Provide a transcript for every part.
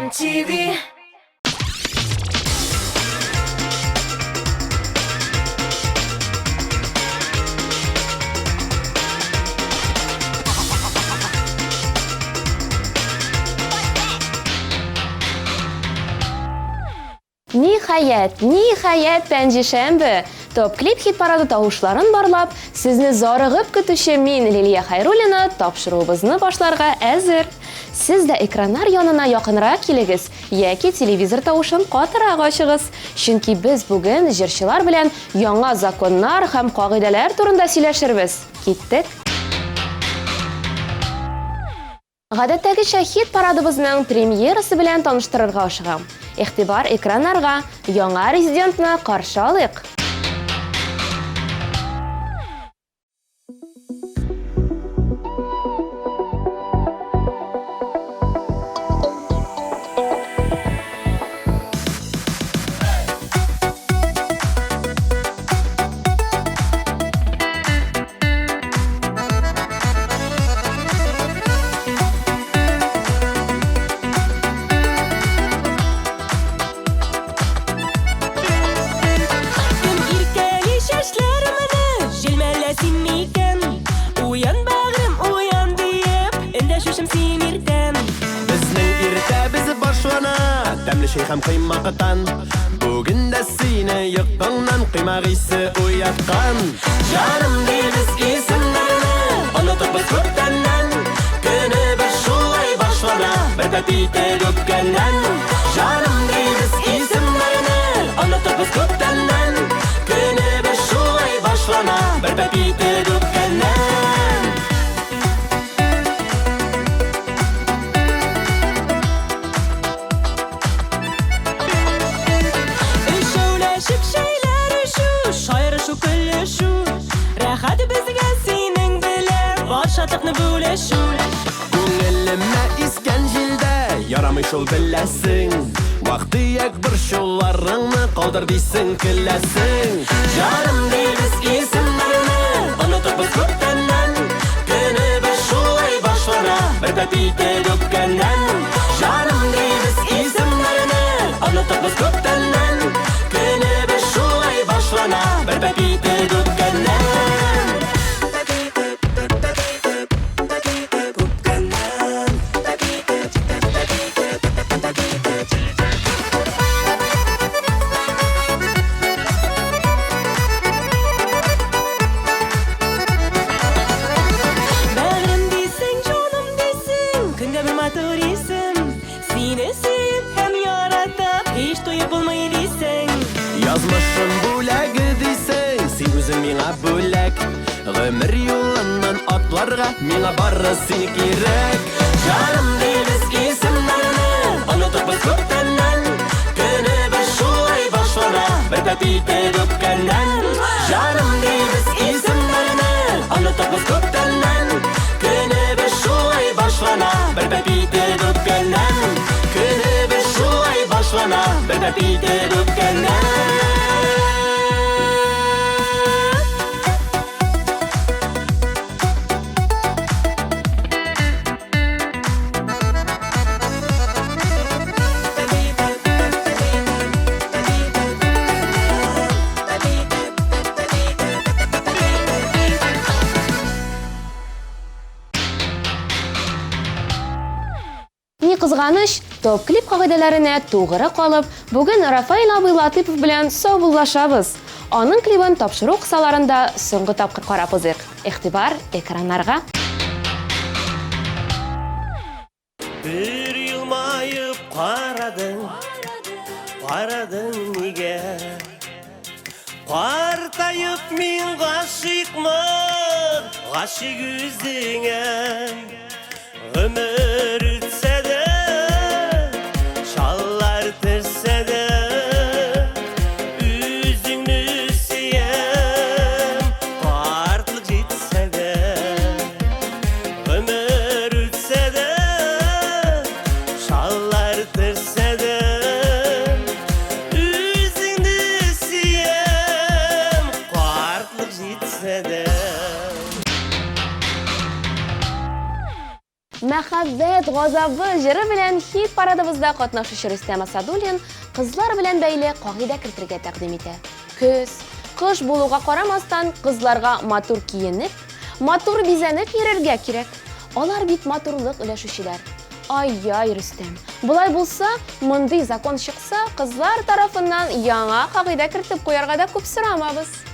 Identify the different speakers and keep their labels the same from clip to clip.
Speaker 1: MTV.
Speaker 2: Nihayet Пәнҗешәмбе. Top klip hit parады тавышларын барлап, сезне зарыгып көтүче мин Лилия Хайруллина тапшыруыбызны башларга әзер. Сез дә экраннар янына якынрак килегез, яки телевизор тавышын катырак ачыгыз. Чөнки без бүген җырчылар белән яңа законнар һәм кагыйдәләр турында сөйләшербез. Киттек. Гадәттәгечә хит парадыбызның премьерасы белән таныштырырга ашыгам. Игътибар экраннарга, яңа резидентны каршы алыйк.
Speaker 3: Şeyham kıymaktan bugün de seni yıkkından kıymağısı uyatkan. Canım değiliz isimlerini unutup biz köktenden. Günü bir şulay başlara bir petite dökkenden. Canım değiliz isimlerini unutup biz köktenden. Günü bir şulay başlara bir petite dökkenden.
Speaker 1: Şatıqны böleşu
Speaker 3: Күңелемә искән җилдә ярамый шул беләсең. Вакыйк бер шулларыңны калдыр дисең киләсең. Җаным дибез исемләрне онытып без күптәннән. Көне без шулай башлана бер пәпите дökkәннән. Җаным дибез исемләрне онытып без күптәннән. Көне без шулай башлана бер пәпите дökkәннән. Yazmışım бүләге дисең, син үзең миңа бүләк. Гомер юлыннан атларга миңа барысы кирәк. Җаным дибез исемләрне онытып без күптәннән. Көне без шулай башлана бер пәпите дökkәннән. Җаным дибез исемләрне онытып без күптәннән. Көне без шулай башлана бер пәпите дökkәннән. Көне без шулай башлана бер пәпите дökkәннән.
Speaker 2: Кызганыч, топ клип кагыйдәләренә тугры калып, бүген Рафаил абый Латыйпов белән саубуллашабыз. Аның клибын тапшыру кысаларында соңгы тапкыр карап узыйк. Игътибар экраннарга.
Speaker 4: Bir yılmayıp qaradın nige. Partayıp min gaşıkmın, gaşık üzüne. Ömür ütse de, şallar tırse de, üzünü siyem, partlık jitse de. Ömür ütse de, şallar tırse de, üzünü siyem, partlık jitse de.
Speaker 2: Мәхәббәт газабы җыры белән хит парадыбызда катнашучы Рөстәм Асадуллин кызлар белән бәйле кагыйдә кертергә тәкъдим итә. Көз, кыш булуга карамастан, кызларга матур киенеп, матур бизәнеп йөрергә кирәк. Алар бит матурлык өләшүчеләр. Ай-яй, Рөстәм. Булай булса, мондый закон чыкса, кызлар тарафыннан яңа кагыйдә кертеп куярга да күп сорамабыз.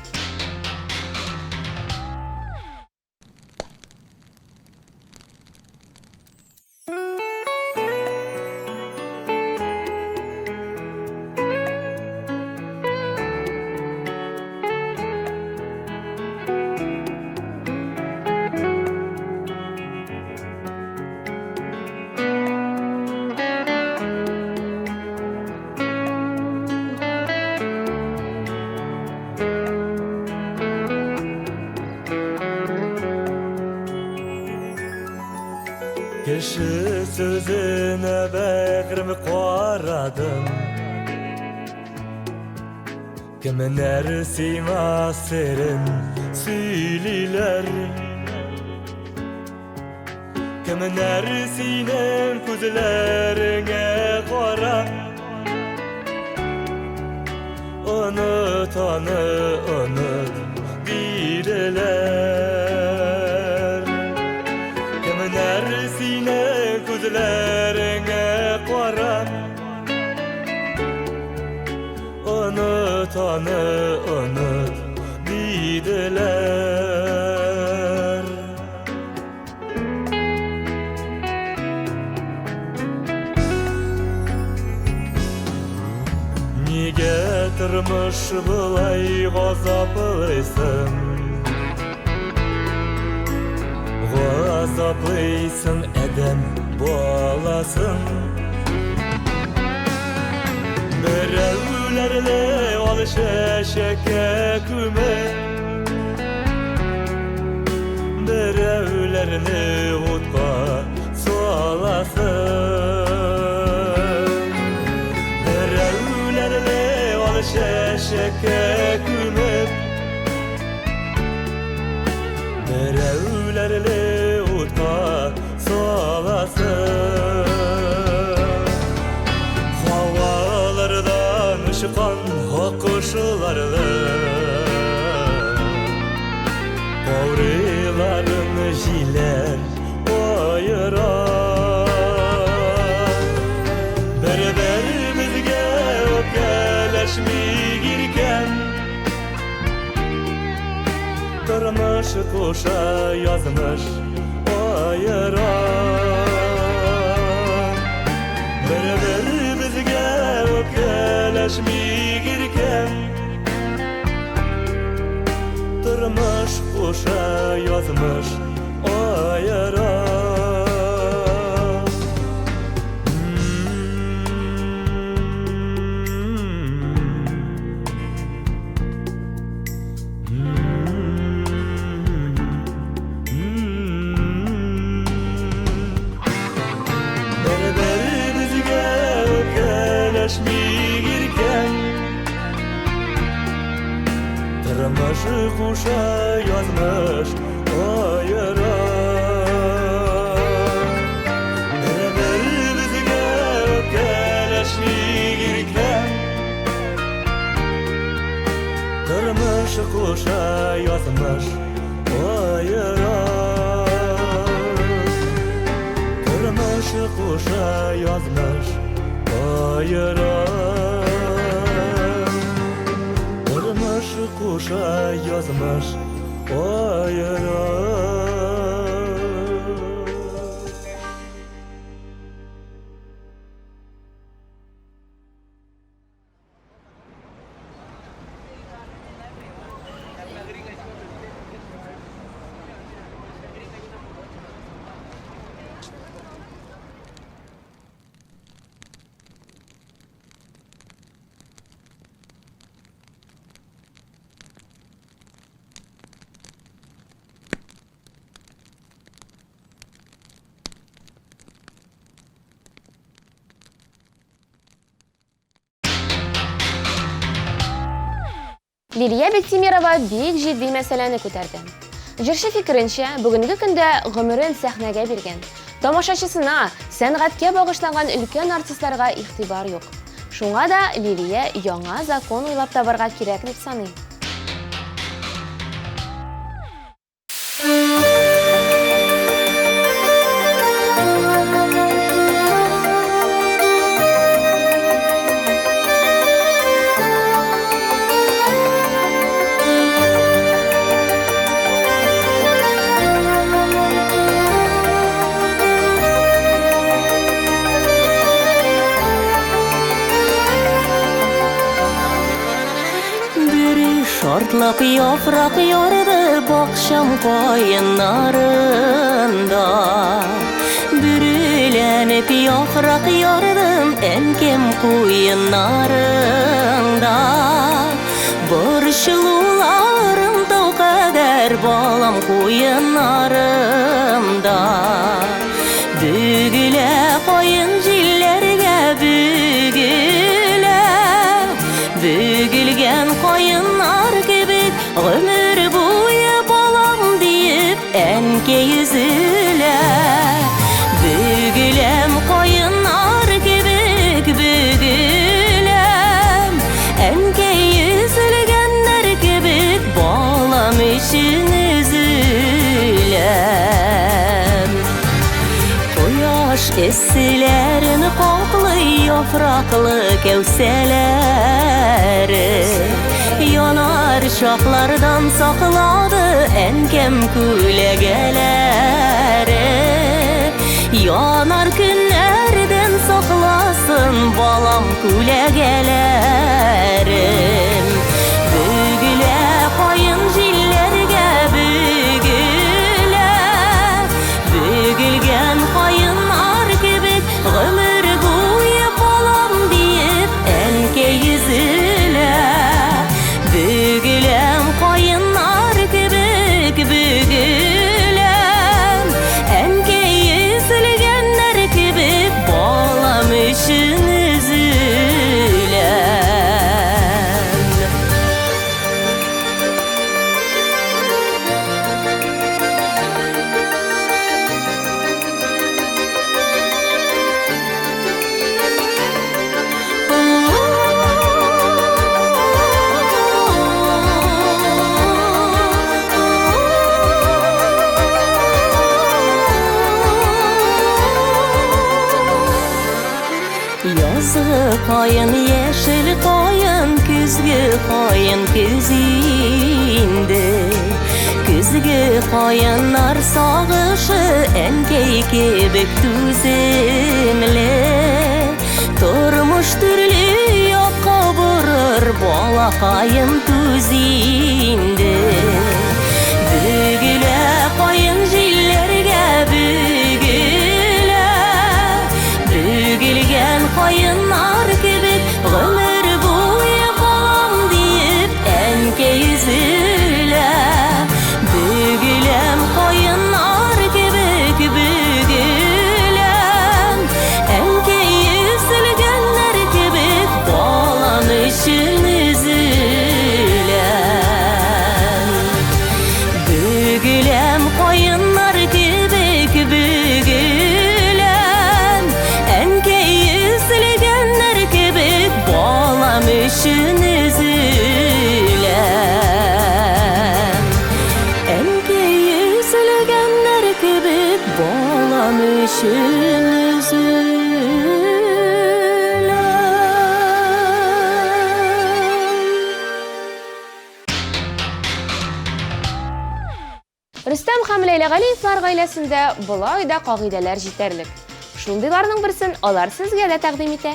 Speaker 4: Kişi sözüne bekrimi qaradım Kimin ersima serin söyleyler Kimin ersinin kuzlerine qara Unut didiler Kimin ersinin kuzlerine qara Unut didiler Nige turmuş bulay gazaplısın Gazaplısın edem bolasın Berevlerle alışa şeke küme Berevlerini utqa solasın Berevlerle alışa şeke küme Berevlerle utqa solasın Havalardan ışıkan hakuşlarla Kavrilarını jiler ayırar Berberimizge öpkeleşmeyirken Kırmış kuşa yazmış ayırar Berberimizge öpkeleşmeyirken Tırmış kuşa yazmış ayırar Berberimizge öpkeleşmeyirken Tırmış kuşa yazmış ayırar Berberimizge öpkeleşmeyirken Tırmış kuşa yazmış ayırar Tırmış kuşa yazmış ayırar Tırmış kuşa yazmış ayırar
Speaker 2: Лилия Бектимирова бик җитди мәсьәләне күтәрде. Җырчы фикеренчә, бүгенге көндә гомерен сәхнәгә биргән, Тамашачысына, сәнгатькә багышланган өлкән артистларга игътибар юк. Шуңа да Лилия яңа закон уйлап табарга кирәк дип саный.
Speaker 1: Şortlak yaprak yardı bakşam koyunlarında Bürülenip yaprak yardım enkem koyunlarında Barışılılarımda o kadar balam koyunlarımda Bügüle koyun jillerge bügüle Bügülgen koyunlar gibi ömür boyu balam deyip enke yüzüle Bügülem koyunlar gibi bügülem enke yüzülgenler gibi balam için üzülem Koyaş esilerini koklu yapraklı kevseleri Yanar şaklardan sakladı enkem külegeleri Yanar günlerden saklasın balam külegelerim Bügüle koyun jillerge bügüle Bügülgen koyunlar gibi ömür boyu balam deyip enke yüzüle Bügülem koyunlar gibi bügülem enke yüzülgenler gibi balam için üzülem Yazgı koyun, yeşil koyun, küzgü koyun küzinde Küzgü koyunlar sağışı enkey kebek tüzemle Turmuş türlü yokka vurur balakayın tüzinde Bügüle koyun jillerge bügüle Bügülgen koyunlar gibi ömür boyu balam deyip enke yüzüle Bügülem koyunlar gibi bügülem enke yüzülgenler gibi balam için üzülem Bügülem koyunlar gibi bügülem enke yüzülgenler gibi balam için üzülem enke yüzülgenler gibi balam için üzülem
Speaker 2: Рөстәм һәм Ләйлә Галиевлар гаиләсендә булай да кагыйдәләр җитәрлек. Шундыйларның берсен алар сезгә дә тәкъдим итә.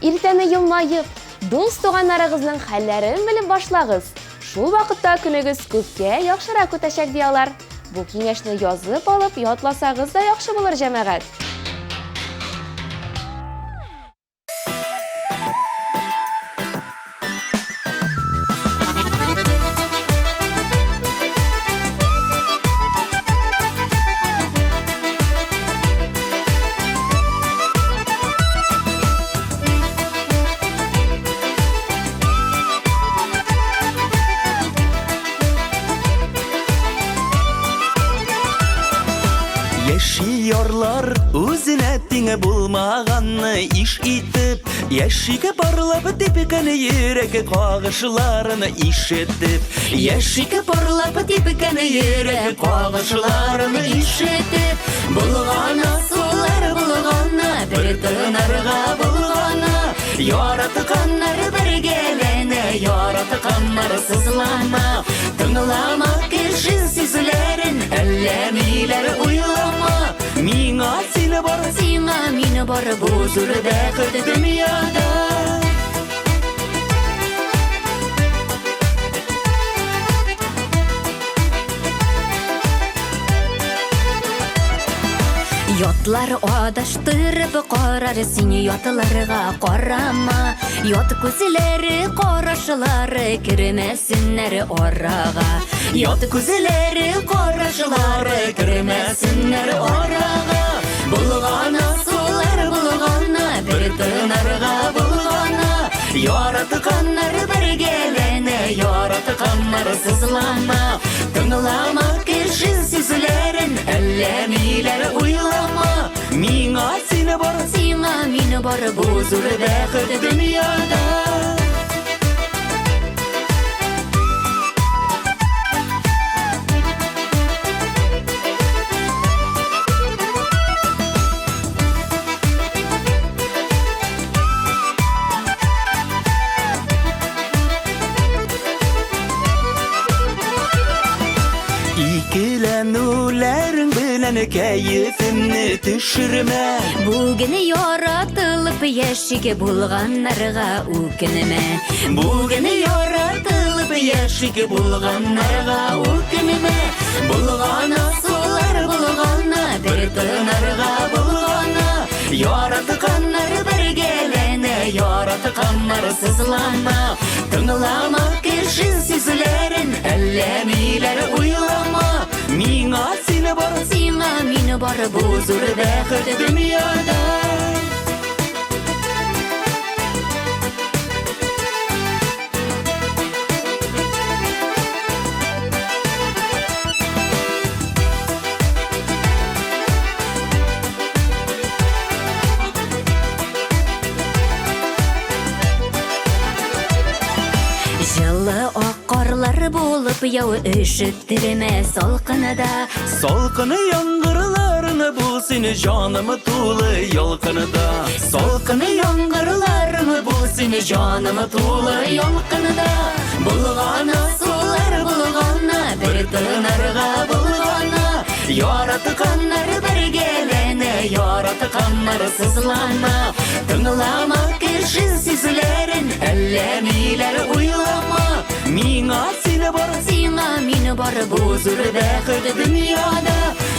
Speaker 2: Иртәне елмаеп, дус туганнарыгызның хәлләрен белеп башлагыз. Шул вакытта көнегез күпкә яхшырак үтәчәк ди алар. Бу киңәшне язып алып ятласагыз да яхшы булыр җәмәгать.
Speaker 3: Yaşıyorlar итеп, яшиге барлап тепкәне йөрәге кагышларыны ишетеп, яшиге барлап тепкәне йөрәге кагышларыны ишетеп, булгана сулар булгана, бер тынарга булгана, яратканнар бергәләнә, яратканнар сызлана, тыңлама кеше сүзләрен, әллә ниләр уйлама, миңа сине бар, сиңа мине бар, бу зур бәхет дөньяда. Ятлар адаштырып карар, сине ятларга карама, ят күзләре карашлары кермәсеннәр арага, ят күзләре карашлары кермәсеннәр арага, булгана сулар булгана, бер тынарга булгана, яратканнар бергәләнә, яратканнар сызлана, тыңлама кеше сүзләрен, әллә ниләр уйлама, миңа сине бар, сиңа мине бар, бу зур бәхет дөньяда. Икеләнүләрең белән кәефемне төшермә.
Speaker 1: Бүген яратылып яшиге булганнарга үкенмә.
Speaker 3: Бүген яратылып яшиге булганнарга үкенмә. Булгана сулар булгана, бер тынарга булгана, яратканнар бергәләнә, яратканнар сызлана, тыңлама кеше сүзләрен, әллә ниләр уйлама, миңа сине бар,
Speaker 1: Сиңа мине бар,
Speaker 3: бу зур бәхет дөньяда.
Speaker 1: Жылы ак карлар булып яу өшеттермә салкынада.
Speaker 3: Салкыны яңгырларны булсын җанымы тулы ялкынында.
Speaker 1: Салкыны яңгырларны булсын җанымы тулы ялкынында. Булгана сулар булгана, бер тынарга булгана,
Speaker 3: Яратканнар бергәләнә, яратканнар сызлана, тыңлама кеше сүзләрен, әллә ниләр уйлама, миңа сине бар,
Speaker 1: Сиңа мине бар,
Speaker 3: бу зур бәхет дөньяда.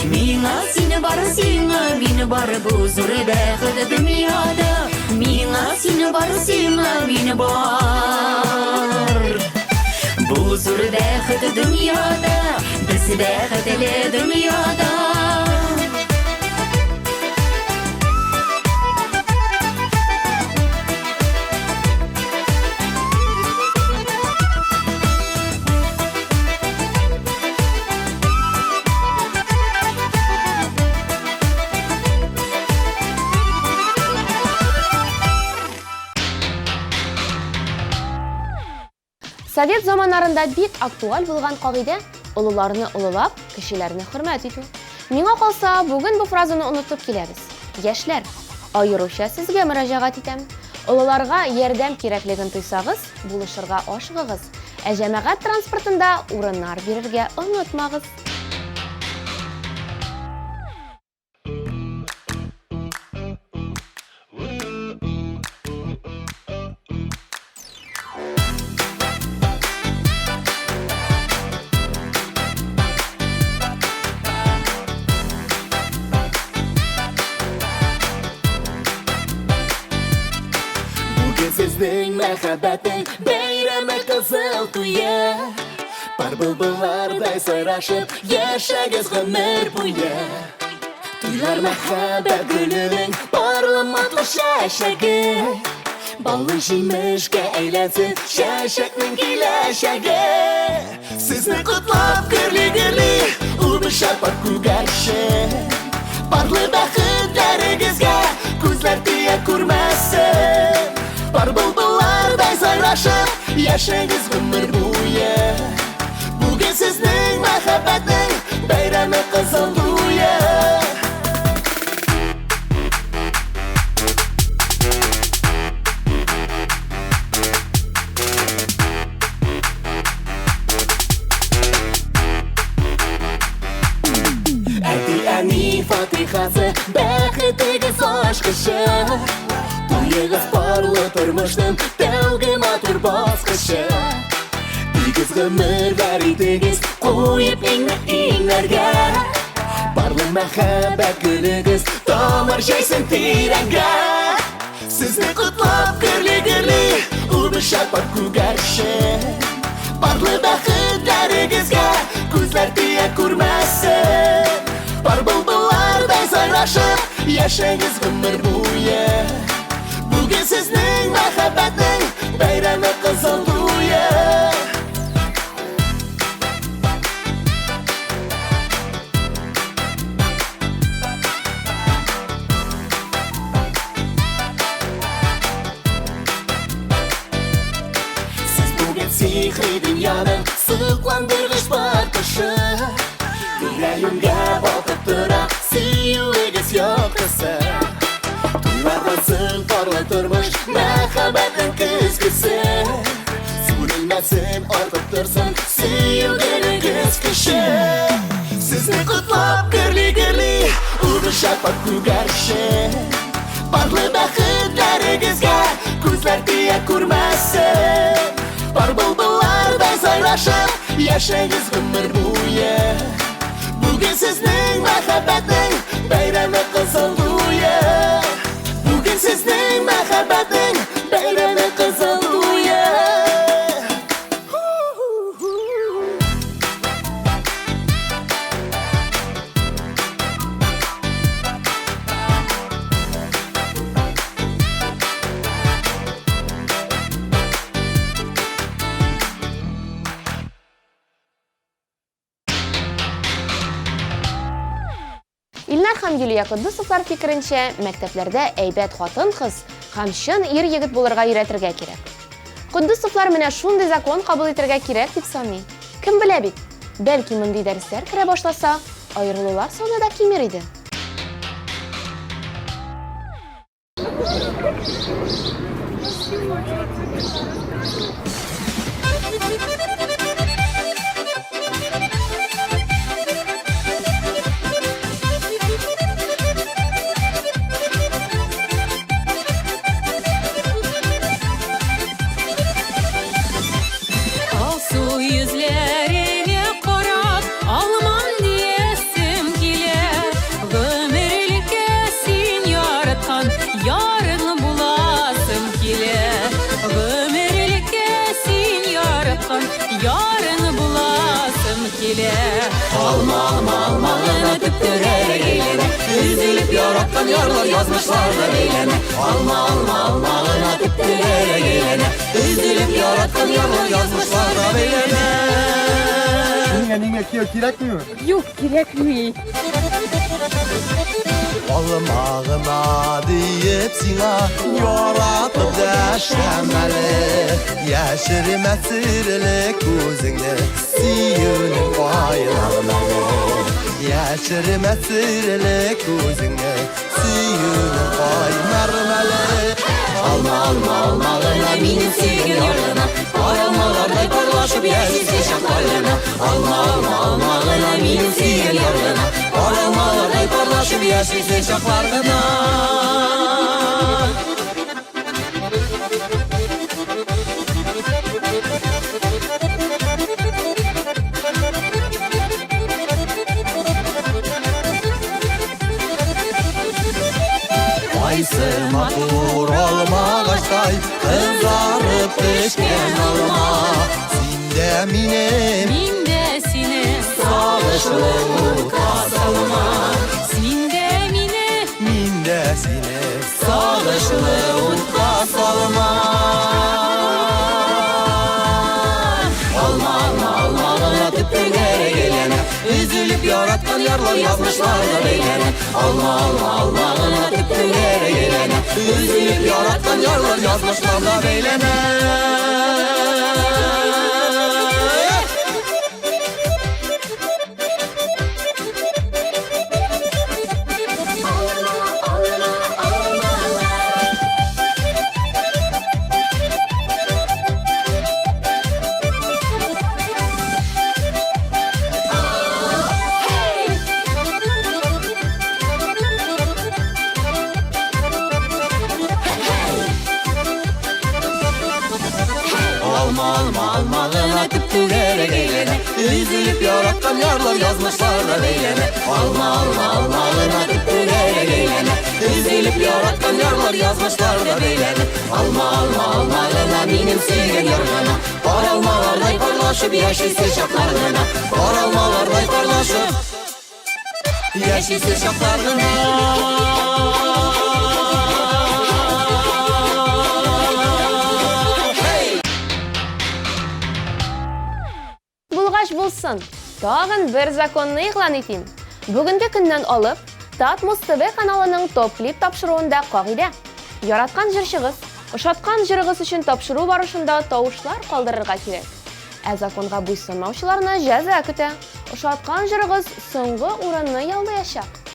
Speaker 3: Миңа сине бар, сиңа мине бар, бу зур бәхет дөньяда.
Speaker 1: Миңа сине бар, сиңа мине бар.
Speaker 3: Бу зур бәхет дөньяда, без бәхетле дөньяда.
Speaker 2: Совет заманнарында бик актуаль булган кагыйдә олыларны олылап, кешеләрне хөрмәт итү. Миңа калса, бүген бу фразаны онытып киләбез. Яшьләр, аеруча сезгә мөрәҗәгать итәм. Олыларга ярдәм кирәклеген тойсагыз, булышырга ашыгыгыз. Ә җәмәгать транспортында урыннар бирергә онытмагыз.
Speaker 3: Сезнең мәхәббәтең бәйрәме кызыл туя. Бар былбыллардай сайрашып, яшәгез гомер буе. Туйлар мәхәббәт гөленең парламатлы чәчәге. Баллы җимешкә әйләнсен чәчәкнең киләчәге. Сезне котлап гөрли-гөрли, ул бишар бар күгәрче. Барлы бәхетләрегезгә Күзләр тия күрмәсен Бар былбыллардай сайрашып Яшәгез гомер буе Бүген сезнең мәхәббәтнең Бәйрәме кызыл туе Әни фатихасы бәхетегез ашкышы Туегыз парлы тормышның тәуге матур баскышы Тигез гомер бәритегез куеп иңнәргә Барлы мәхәббәт гөлегез тамыр җайсын тирәнгә Сезне котлап гөрли убышат бар күгәрче Барлы бәхетләрегезгә күзләр тия күрмәсен Бар былбыллардай сайрашып Яшәгез гомер буе Бүген сезнең мәхәббәтнең Бәйрәме кызыл туе Сез бүген сихри дөньяның Сыкландыргыч бакышы Йөрәгемгә балкып тора Сөюегез яктысы Туйлардан соң парлы тормыш Мәхәббәтнең көзгесе Сүрелмәсен артып торсын Сөюгегез кеше Сезне котлап гөрли Убышат бар күгәрче Барлы бәхетләрегезгә Күзләр тия күрмәсен Бар былбыллардай сайрашып Яшәгез гомер буе Бүген сезнең мәхәббәтнең Бәйрәме кызыл туе Бүген сезнең мәхәббәтнең Бәйрәме кызыл туе
Speaker 2: Илнар һәм Юлия Куддусовлар фикеренчә, мәктәпләрдә әйбәт хатын-кыз һәм чын ир-егет булырга өйрәтергә кирәк. Куддусовлар менә шундый закон кабул итәргә кирәк дип саный. Кем белә бит? Бәлки мондый дәресләр керә башласа, аерылулар саны да кимер иде.
Speaker 1: Алсу yüzlerine karab Alman diyesim kile Gömerlikə sin yaratkan Yarını bulasım kile Gömerlikə sin yaratkan Yarını bulasım kile Almalığına tüptürer eyleme Üzülüp yaratkan yarlar yazmışlardır eyleme Almalığına tüptürer eyleme Üzülüp yaratkan yarlar yazmışlardır eyleme
Speaker 5: Ninge kirekmiyor.
Speaker 2: Юк, кирәкми.
Speaker 3: Almağına deyip sina Yaratıp dəşəməli Yaşırməsirlik gözünü Siyünün qaynağmalı Yaşırməsirlik gözünü Siyünün qaynağmalı
Speaker 1: Almağına benim sevgim yarına Paralmalarday parlaşıp yaşısı şaklarına Almağına benim sevgim yarına Paralmalarday parlaşıp yaşısı şaklarına
Speaker 3: Aysı matur olmağaçtay Kızarıp pişken alma Sinde minem
Speaker 1: Mindesine
Speaker 3: Sağışlı
Speaker 1: kasalma Sindemine
Speaker 3: Mindesine Sağışlı utka salma
Speaker 1: Almağına tüptürlere gelene Üzülüp yaratkan yarlar
Speaker 3: yarlar yazmışlarda beylene Alma alma almağına tüptülere gelene Üzülüp yaratkan yarlar yazmışlarda beylene Almalına tüptülere gelene Üzülüp yaratkan yarlar yazmışlarda beylene Alma alma almalına tüptülere gelene Üzülüp yaratkan yarlar yazmışlarda beylene Alma alma almalına benim sevgen yargana Paralmalarday parlaşıp yaşaysiz şaplargana Paralmalarday parlaşıp yaşaysiz şaplargana
Speaker 2: Булгач булсын. Тагын бер законны игълан итим. Бүгенге көннән алып, Тат Муз-ТВ каналының топ клип тапшыруында кагыйдә. Яраткан җырчыгыз, ошаткан җырыгыз өчен тапшыру барышында тавышлар калдырырга кирәк. Ә законга буйсынмаучыларны җәза көтә. Ошаткан җырыгыз соңгы урынны яулаячак.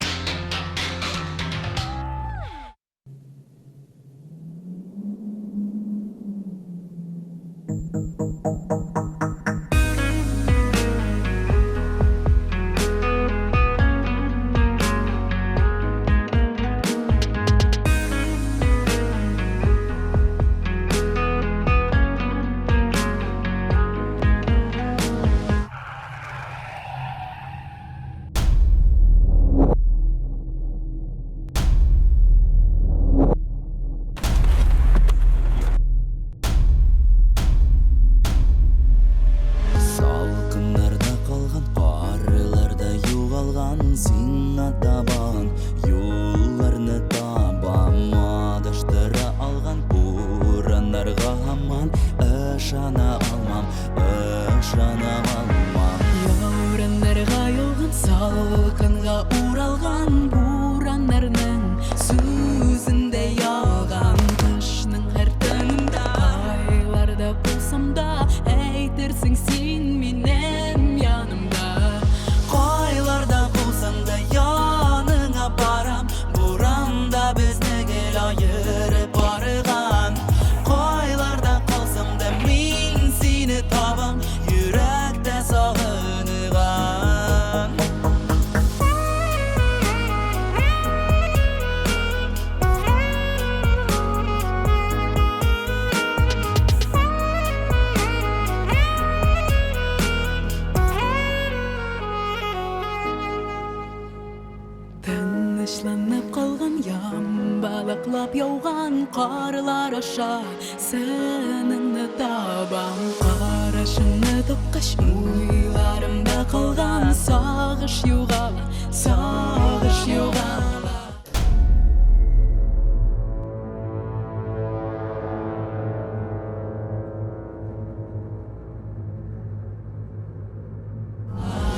Speaker 1: Балаклап яуған қарылар аша сәніңді табам қарашыңды тоққаш ойларымда қалған сағыш юғала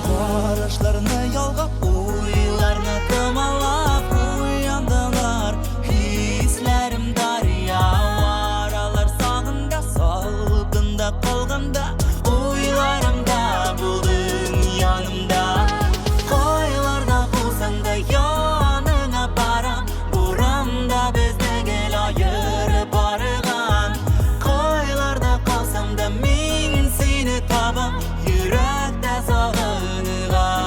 Speaker 3: Қарашларны ялғап ойларны тымалап уянdılar Hislerim darya aralar sağında salgında kalganda Oylarımda buldun yanımda Koylarda bulsan da yanına baram Buramda bizne gel ayırıp barıgan Koylarda kalsam da min seni tabam Yürekte sağınıgan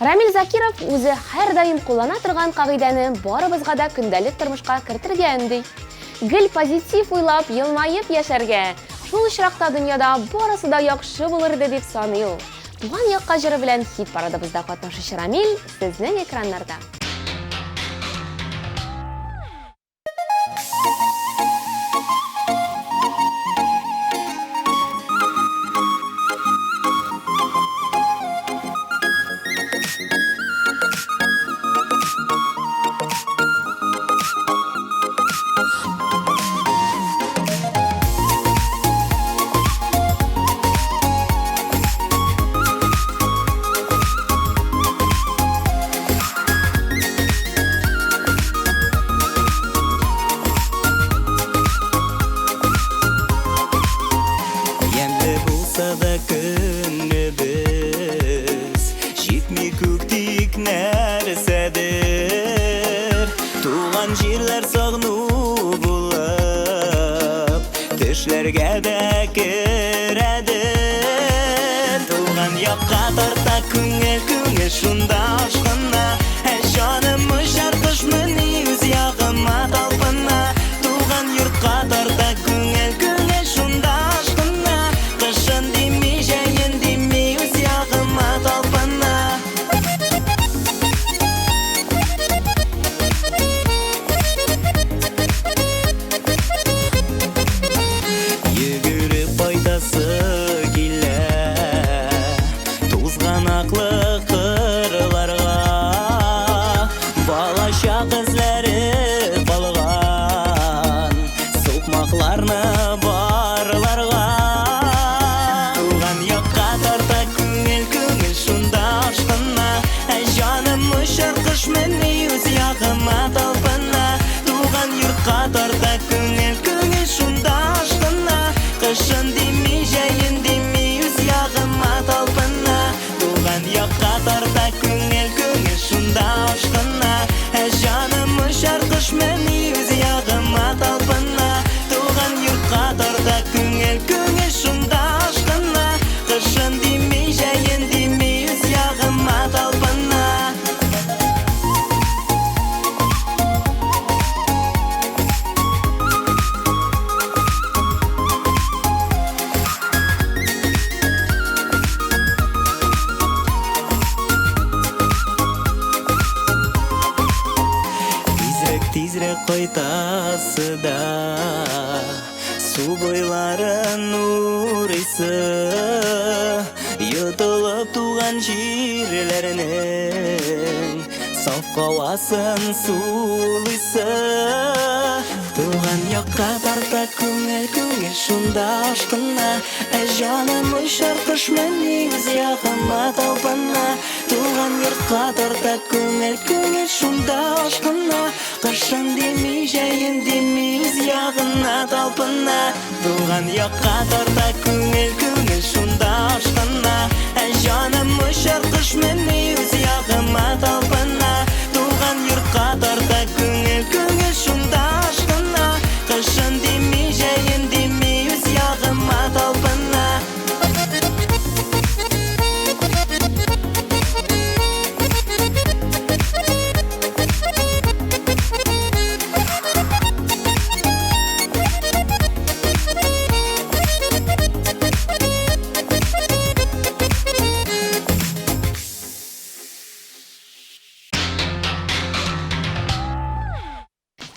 Speaker 2: Рамил Закиров үзе һәр даим куллана торган кагыйдәне барыбызга да көндәлек тормышка кертергән ди. Гел позитив уйлап, елмаеп яшәргә. Шул очракта дөньяда барысы да яхшы булыр иде дип саный ул. Туган якка җыры белән хит парадыбызда катнашучы Рамил сезнең экраннарда.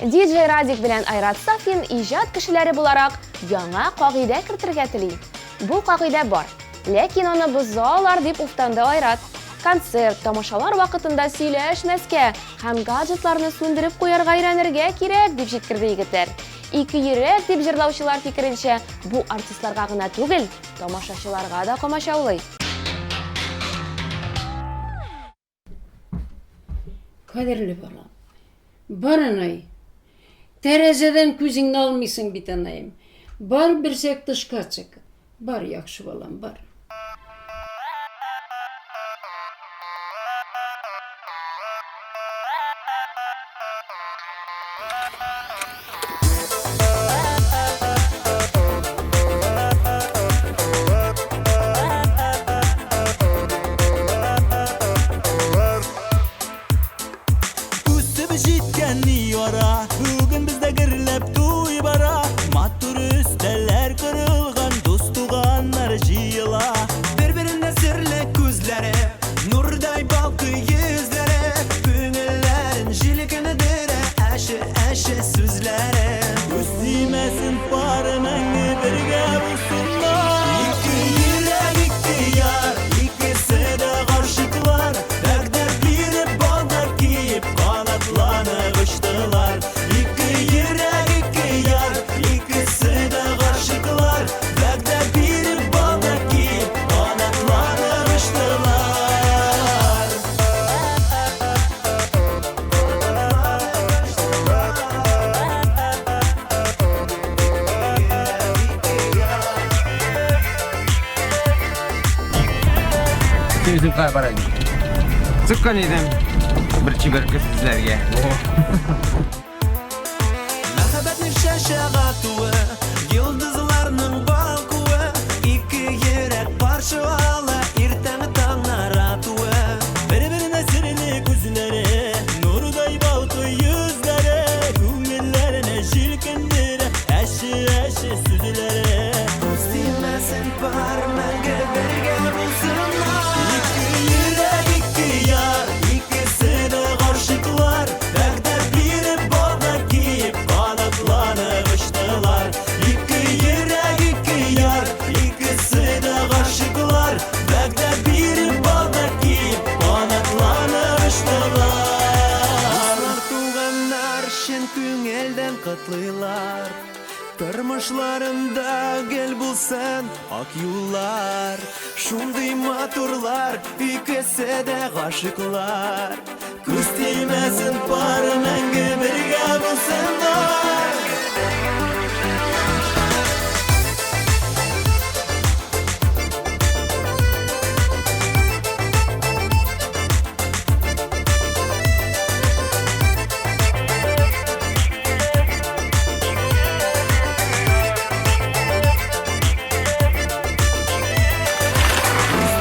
Speaker 2: DJ Радик белән Айрат Сафин иҗат кешеләре буларак яңа кагыйдә кертергә тели. Бу кагыйдә бар, ләкин аны бозалар дип уфтанды Айрат. Концерт, тамашалар вакытында сөйләшмәскә һәм гаджетларны сүндереп куярга өйрәнергә кирәк дип җиткерде егетләр. Ике йөрәк дип җырлаучылар фикеренчә, бу артистларга гына түгел, тамашачыларга да комачаулый.
Speaker 6: Кадерле балам, барынай. Тәрәзәдән күзеңне алмыйсың бит анаем. Бар берсәк тышка чык. Бар яхшы балам, бар.
Speaker 7: Sözümə barayım. Çıqqan edim. Bir çiberki sizlərə.
Speaker 3: Мәхәббәтнең шәшәгә туы, йолдызларның балкуы, ике йөрәк баршыла иртән таңнар атуы. Бер-беренә сирле күзләре, нурдай балкый йөзләре, күңелләренә җилкендерә әши сүзләре. Күстимәсен бар мәңге бергә булсыннар. Ике йөрәк, ике яр, икесе дә гашыклар, вәгъдә биреп бала киеп канатланып очтылар. Ике йөрәк, ике яр, икесе дә гашыклар, вәгъдә биреп бала киеп канатланып очтылар. Туганнар шын күңелдән котлыйлар. Тормышларында гел булсын ак юллар, шундый матурлар, икесе дә гашыклар. Күз тимәсен пар мәңге бергә булсыннар.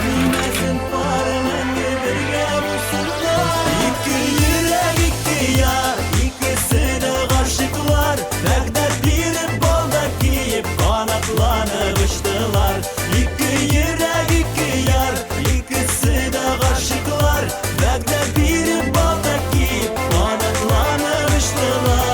Speaker 3: Тимәсен пар мәңге бергә булсыннар. Ике йөрәк, ике яр, икесе дә гашыклар, вәгъдә биреп бала киеп канатланып очтылар. Ике йөрәк, ике яр, икесе дә гашыклар, вәгъдә биреп бала киеп канатланып очтылар.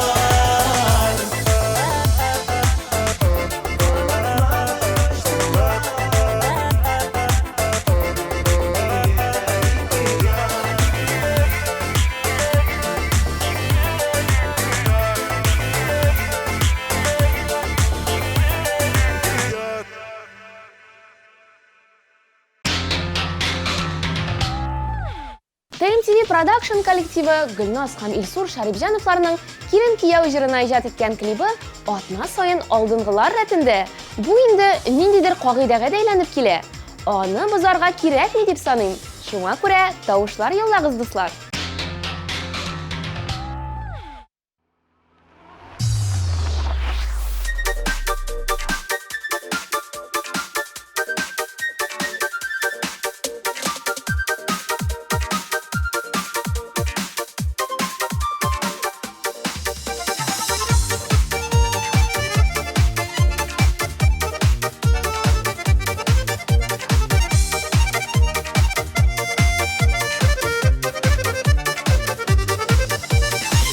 Speaker 2: TMTV Production коллективы Гүлназ һәм Илсур Шарипҗановларның Кирен кияү җырына иҗат иткән клибы атна сайын алдынгылар рәтендә. Бу инде ниндидер кагыйдәгә дә әйләнеп килә. Аны бозарга кирәкми дип саныйм. Шуңа күрә тавышлар йоллагыз, дуслар.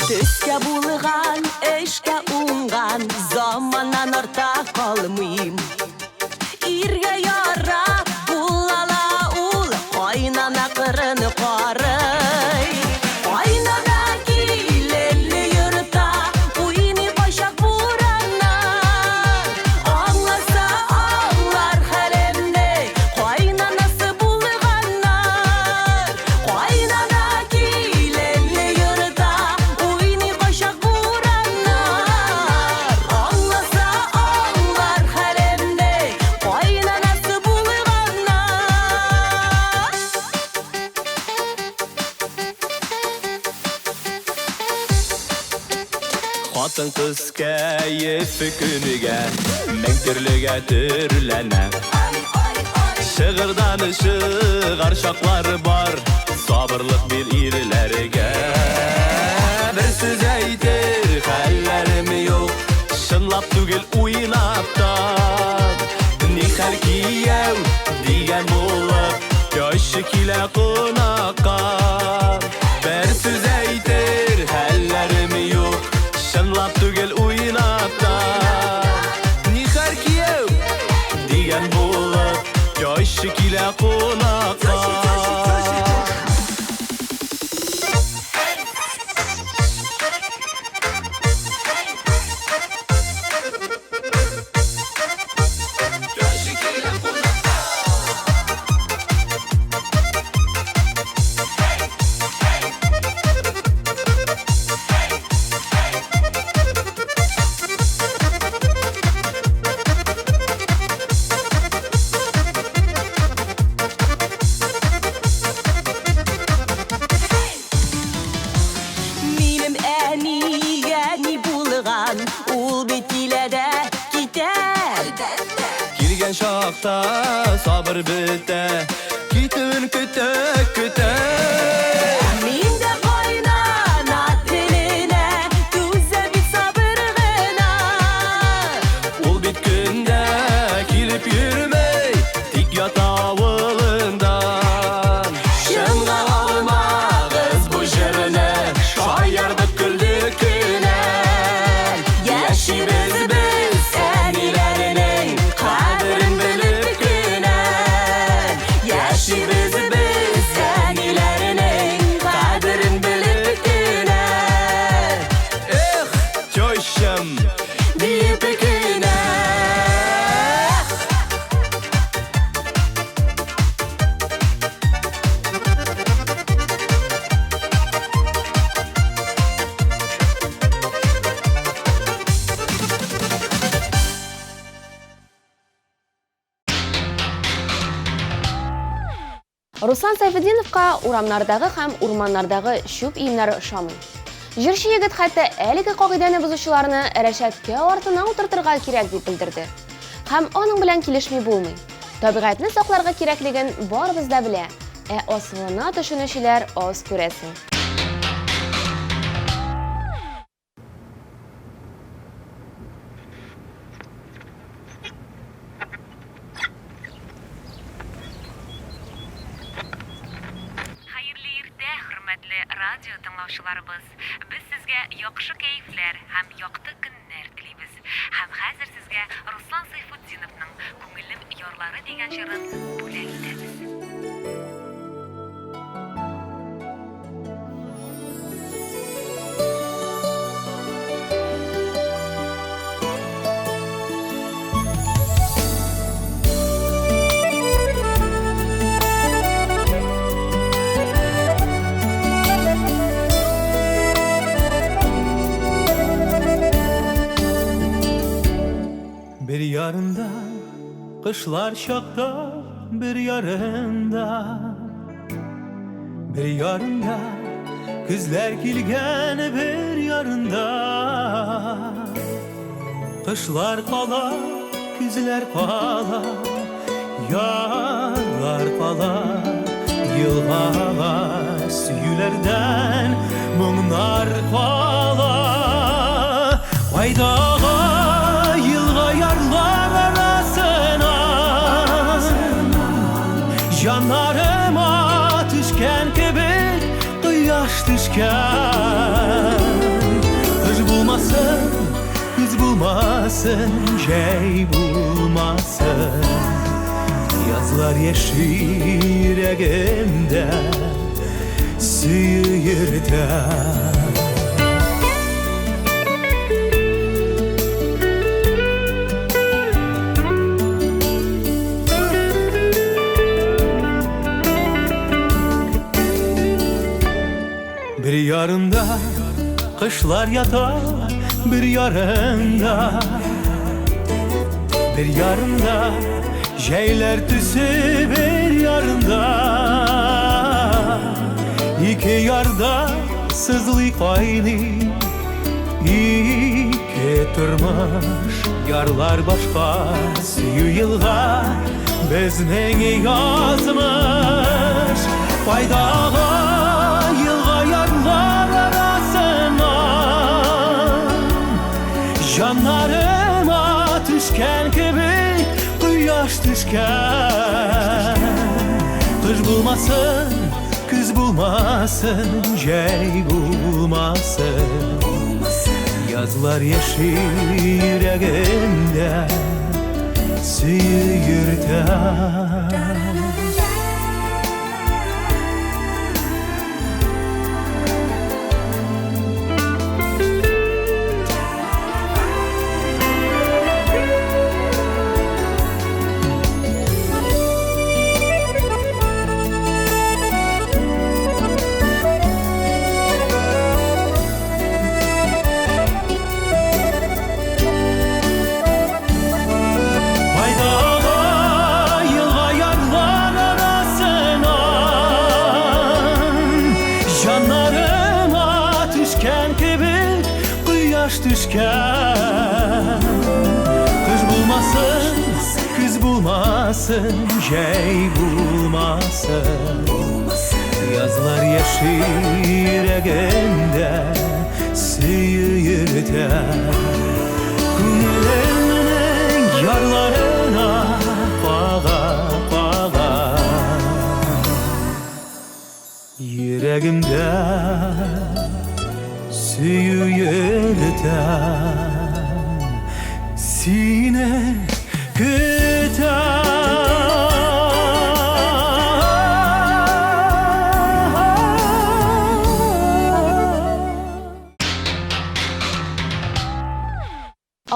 Speaker 8: Төскә булган, эшкә уңган, заманнан арта калмыйм. Иргә яра булала ул, кайнана кырын карый. Кайнана килеле йортта, уйный кайчак бураннан. Аңласа аңлар хәлемне, кайнанасы булганнар. Кайнана килеле йортта, уйный кайчак бураннар. Аңласа аңлар хәлемне, кайнанасы булганнар.
Speaker 3: Хатын кыз кәефе күнегә, мең төрлегә төрләнә. Шыгырдан шыгар шаклары бар, сабырлык бир ирләргә. Бер сүз әйтер хәлләрем юк, шынлап түгел уйнап та. Нихәл кияү дигән булып, яшы килә кунакка. Бер сүз әйтер хәлләрем юк, шынлап түгел уйнап та. Нихәл кияү дигән булып, яшы килә кунакка. sabır bite Gitün küte küte
Speaker 8: Minde kaynana teline Düze bir sabırgına
Speaker 3: Ol bit günde kilip yürümey Tik yatağılından Şımla alma kız bu jırını Şayardık güldük güne
Speaker 8: Yaşımız biz enilerinin Kadrin bilip güne Yaşımız biz enilerinin Kadrin bilip güne
Speaker 3: Eh coşum
Speaker 8: Deyip güne
Speaker 2: Руслан Сайфединовка урамнардагы һәм урманнардагы шүп иемнәре ошамый. Җырчы егет хәтта әлеге кагыйдәне бозучыларны рәшәткә артына утыртырга кирәк дип белдерде. Һәм аның белән килешми булмый. Табигатьне сакларга кирәклеген барыбыз да белә, асылына төшенүчеләр аз күрәсең.
Speaker 9: Хәерле иртә, хөрмәтле радио тыңлаучыларыбыз. Без сезгә яхшы кәефләр һәм якты көннәр телибез. Һәм хәзер сезгә Руслан Сайфутдиновның Күңелем ярлары дигән җырын бүләк итәбез.
Speaker 4: Bir yarında kışlar şakta bir yarında Bir yarında kızlar kilgen bir yarında Kışlar kala kızlar kala Yarlar kala yılğa süyülerden mumlar kala Haydağa yılğa yarlar arasına Canlarıma düşken gibi Kıyaş düşken Kış bulmasın, kız bulmasın Şey bulmasın Yazlar yeşil yüreğimde Suyu yırtar Bir yarında kışlar yatar bir yarında Bir yarında şeyler tüsü bir yarında İki yarda sızlı kaydı İki turmuş yarlar başka Suyu yılğa bezmeni yazmış Faydağa yılğa yarlar arasına Canlarıma düşken gibi Kıyaş düşken Kış bulmasın, kız bulmasın Şey bulmasın Yazlar yeşil yüreğimde Suyu yırtar düşken Kız bulmasın, kız bulmasın bulmasın, şey bulmasın. Yazlar yeşil yüreğinde suyu yürüter. Günlerinin yarlarına bağa bağa. Yüreğimde suyu yürüter. Sine güter.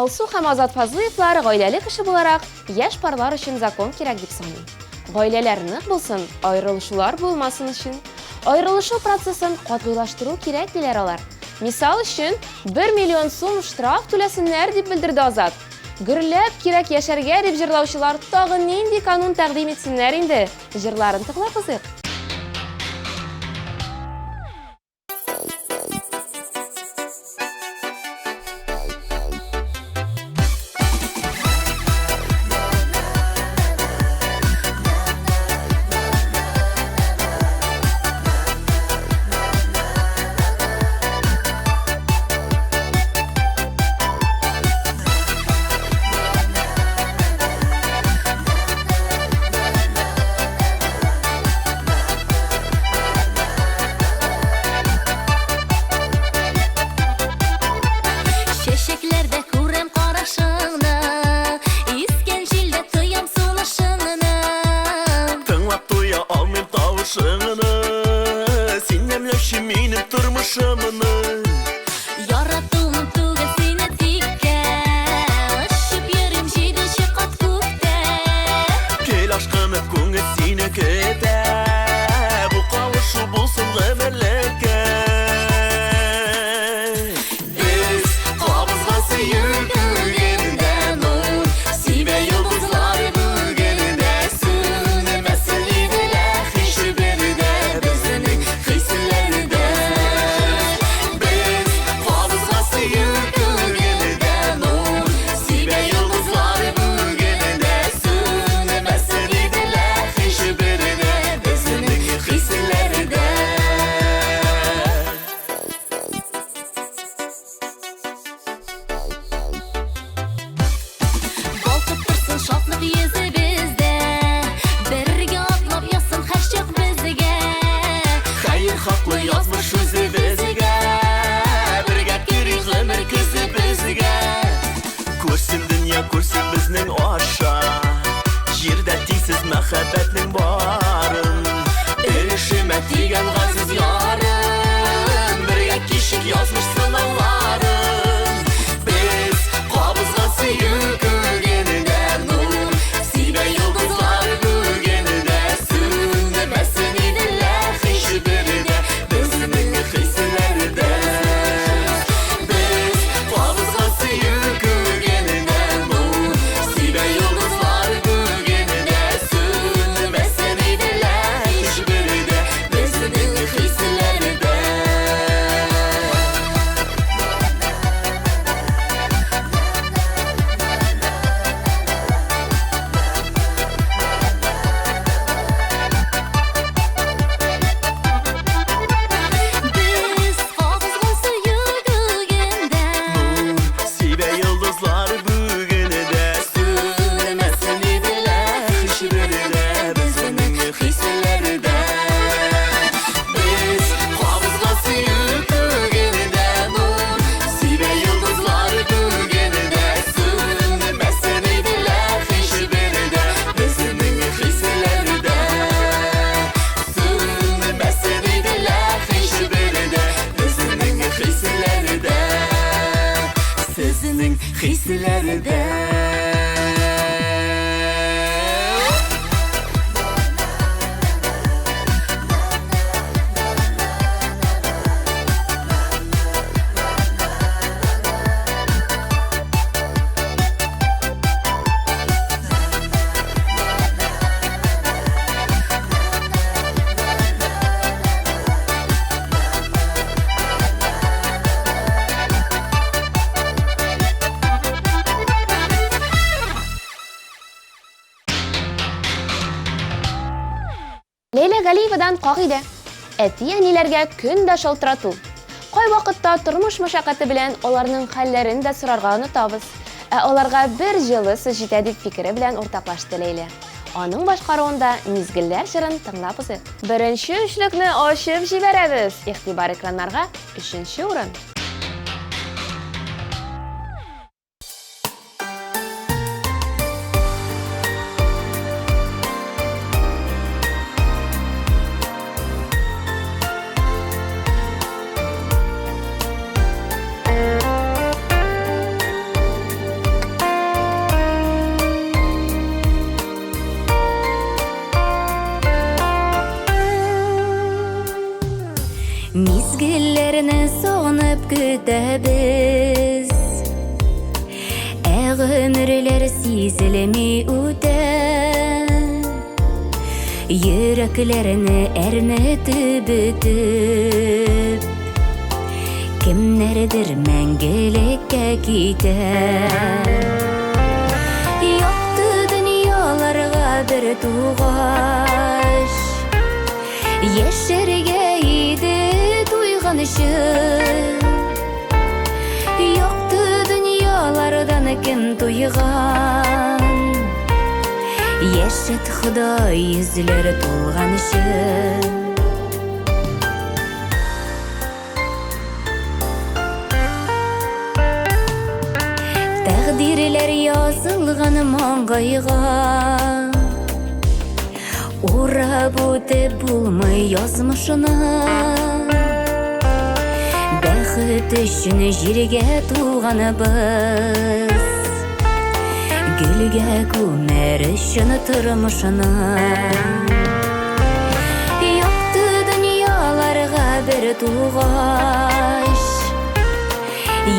Speaker 2: Алсу һәм Азат Фазлыевлар гаиләле кеше буларак яшь парлар өчен закон кирәк дип саный. Гаиләләр нык булсын, аерылышулар булмасын өчен. Аерылышу процессын катгыйлаштыру кирәк диләр алар. Мисал өчен 1 миллион сум штраф түләсеннәр дип белдерде Азат. Гөрләп кирәк яшәргә дип җырлаучылар тагы нинди канун тәкъдим итсеннәр инде? Җырларын тыңлап кызык. Лейла Галиевадан кагыйдә. Әти-әниләргә көндә шалтырату. Кай вакытта тормыш мәшәкате белән аларның хәлләрен дә сорарга онытабыз. Аларга бер җылы сөз җитә дип фикере белән уртаклашты Лейла. Аның башкаруында мизгелләр җырын тыңлап узыйк. Беренче өчлекне ачып җибәрәбез. Игътибар экраннарга 3нче урын.
Speaker 8: Мизгелләрне сагынып көтәбез. Гомерләр сизелми үтә. Йөрәкләрне әрнетеп бетеп. Кемнәрдер мәңгелеккә китә. Якты дөньяларга бер тугач. Яшәргә иде Якты дөньялардан кем туйган Яшет Ходай йөзләр тулган өчен Тәкъдирләр язылган маңгайга Урап үтеп булмый язмышына Бәхет өчен җиргә туганыбыз Гөлгә күмәр өчен тормышына Якты дөньяларга бер тугач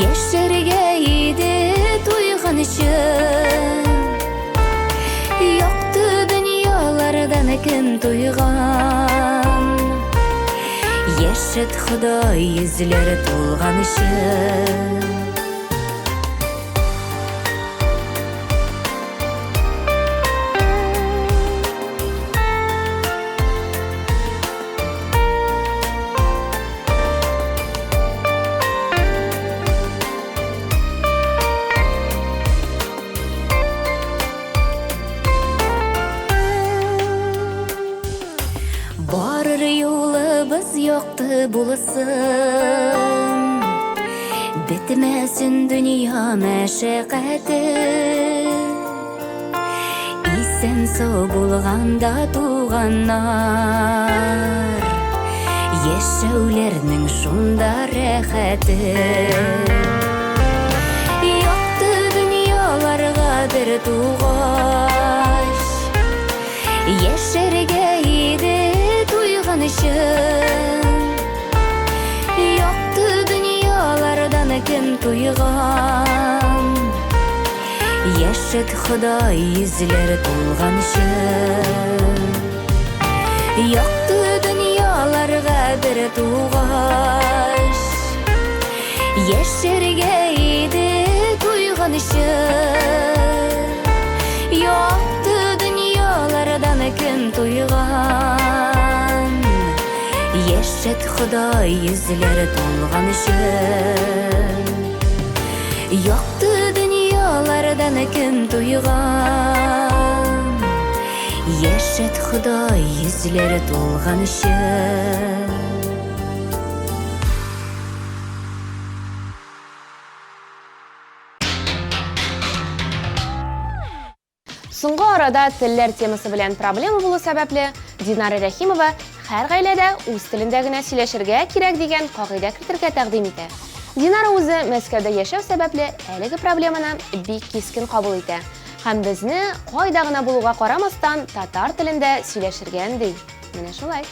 Speaker 8: Яшәргә иде туйган өчен Якты дөньялардан кем туйган Яшет Ходай йөзләр тулган өчен Барыр юлыбыз якты булсын Бетмәсен дөнья мәшәкате Исән сау булганда туганнар Яшәүләрнең шунда рәхәте Якты дөньяларга бер тугач Яшәргә иде туйган өчен Якты дөньялардан кем туйган Яшет Ходай йөзләр тулган өчен Якты дөньяларга бер тугач Яшәргә иде туйган өчен Якты дөньялардан кем туйган Яшет Ходай йөзләр тулган өчен Якты дөньялардан кем туйган Яшет Ходай йөзләр тулган өчен
Speaker 2: Соңгы арада телләр темасы белән проблема булу сәбәпле Динара Рәхимова һәр гаиләдә үз телендә генә сөйләшергә кирәк дигән кагыйдә кертергә тәкъдим итә. Динара үзе Мәскәүдә яшәү сәбәпле әлеге проблеманы бик кискен кабул итә һәм безне кайда гына булуга карамастан татар телендә сөйләшергән ди. Менә шулай.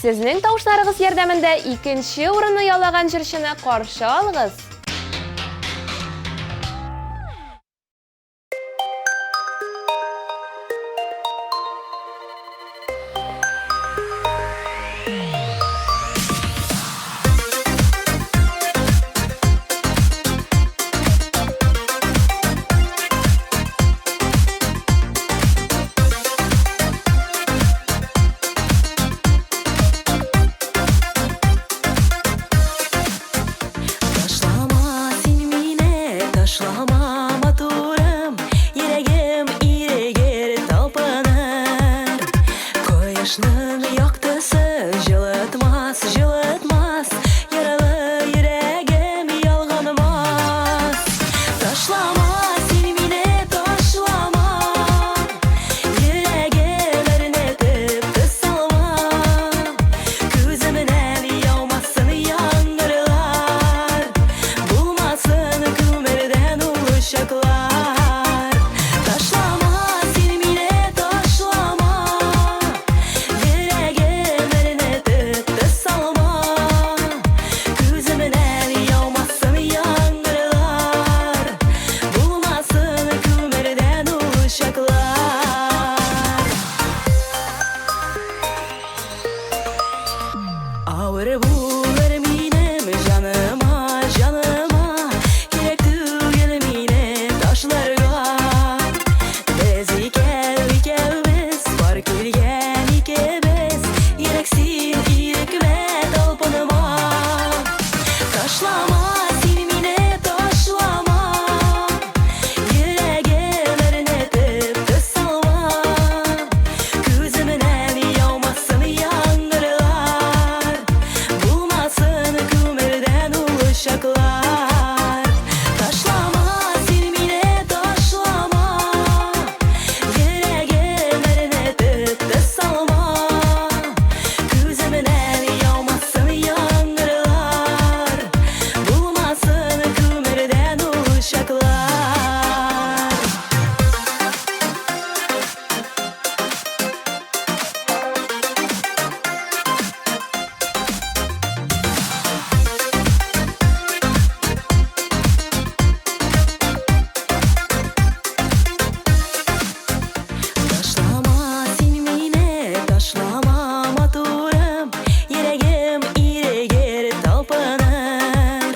Speaker 2: Сезнең тавышларыгыз ярдәмендә 2нче урынны яулаган җырчыны каршы алыгыз.
Speaker 8: Koyaşның яктысы жылытмас, жылытмас, яралы йөрәгем ялганмас. Ташлама син мине, ташлама, йөрәгем әрнетеп тысалма. Күземнән яумасын яңгырлар, булмасын күмердән улы чаклар. Ташлама син мине, ташлама, йөрәгем әрнетеп тысалма. Күземнән яумасын яңгырлар, булмасын күмердән улы чаклар. Авыр булыр минем җаныма, җаныма, кирәк түгел мине ташларга. Без икәүбез, бар килгән икебез, ирексин ирекмә талпыныма. Ташлама син мине, ташлама, йөрәгем әрнетеп тысалма. Күземнән яумасын яңгырлар, булмасын күмердән улы чаклар. Ташлама син мине, ташлама, йөрәгем әрнетеп тысалма. Күземнән яумасын яңгырлар, булмасын күмердән улы чаклар. Ташлама син мине, ташлама матурым, йөрәгем ирегер талпыныр.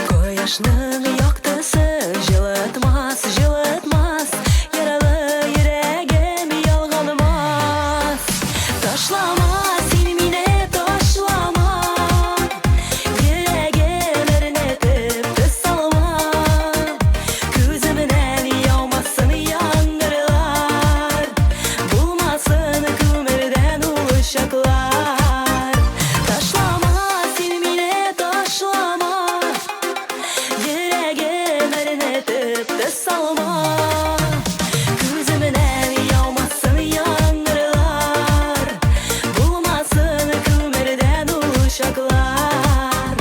Speaker 8: Кояшның яктысы жылытмас, жылытмас, яралы йөрәгем ялганмас. Ташлама син мине, ташлама, йөрәгем әрнетеп тысалма. Күземнән яумасын яңгырлар, булмасын күмердән улы чаклар. Ташлама син мине, ташлама, йөрәгем әрнетеп тысалма. Күземнән яумасын яңгырлар, булмасын күмердән улы чаклар.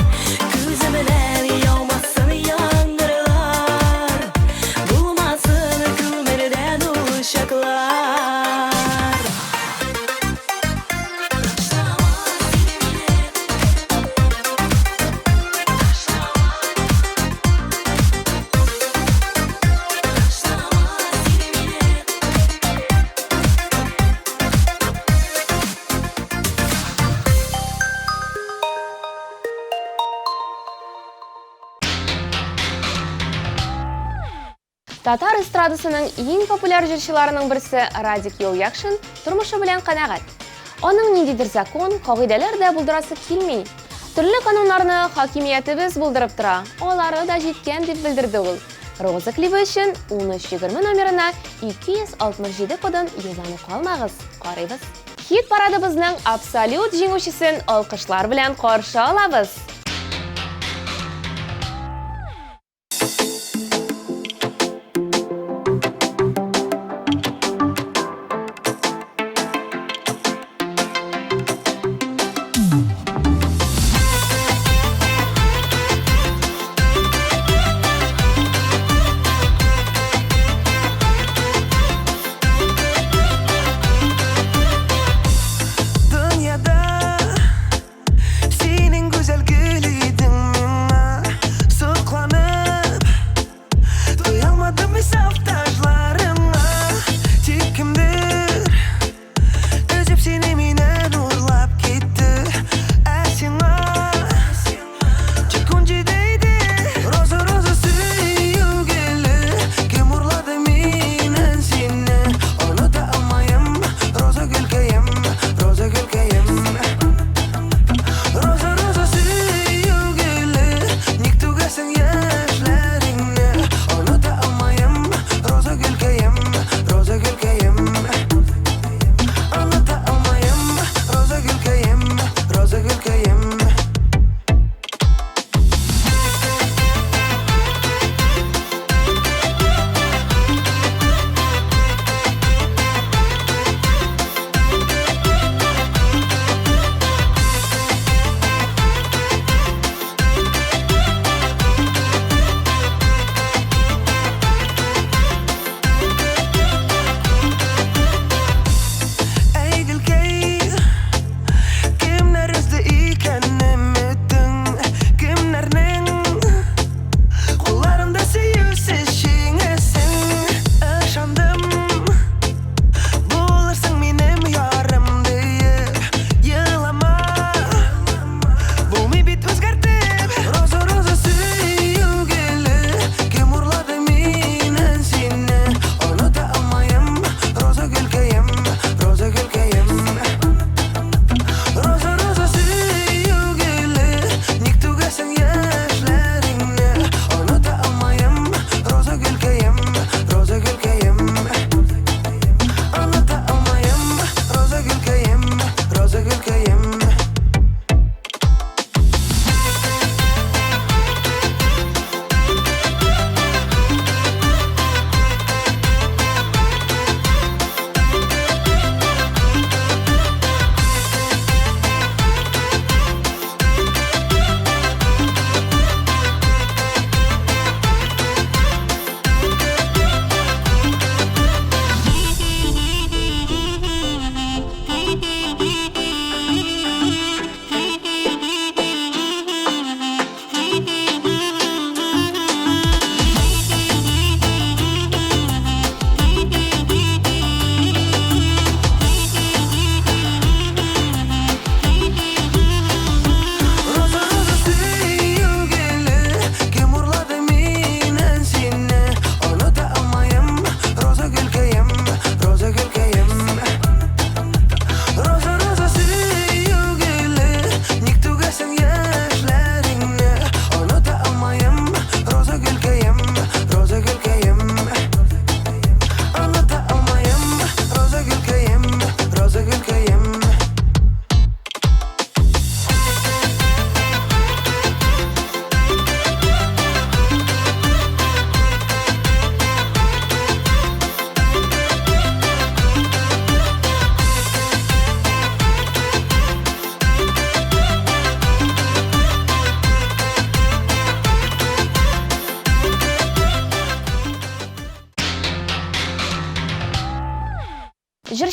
Speaker 8: Күземнән яумасын яңгырлар, булмасын күмердән улы чаклар.
Speaker 2: Татар эстрадасының ең популяр җырчыларының берсе Радик Юлъякшин тормышы белән канәгать. Аның ниндидер закон, кагыйдәләр дә булдырасы килми. Төрле кануннарны хакимиятебез булдырып тора. Алары да җиткән дип белдерде ул. Роза клибы өчен 1320 номерына 267 кодын язаны калмагыз. Карыйбыз. Хит парадыбызның абсолют җиңүчесен алкышлар белән каршы алабыз.
Speaker 10: Dünyada senin güzel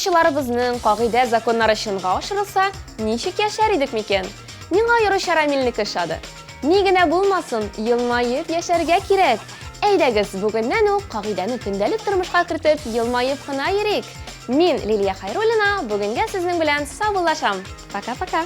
Speaker 2: Укучыларыбызның кагыйдә законнары чынга ашырылса, ничек яшәр идек микән? Миңа Йоры Шарамилнеке ошады. Ни генә булмасын, елмаеп яшәргә кирәк. Әйдәгез, бүгеннән үк кагыйдәне көндәлек тормышка кертеп, елмаеп кына йөрик. Мин Лилия Хайруллина, бүгенгә сезнең белән саубуллашам. Пока-пока.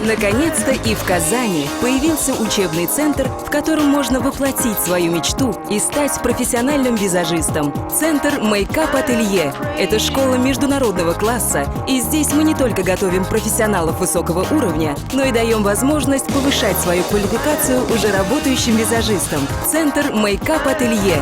Speaker 10: Наконец-то и в Казани появился учебный центр, в котором можно воплотить свою мечту и стать профессиональным визажистом. Центр Makeup Ателье – это школа международного класса, и здесь мы не только готовим профессионалов высокого уровня, но и даем возможность повышать свою квалификацию уже работающим визажистам. Центр Makeup Ателье.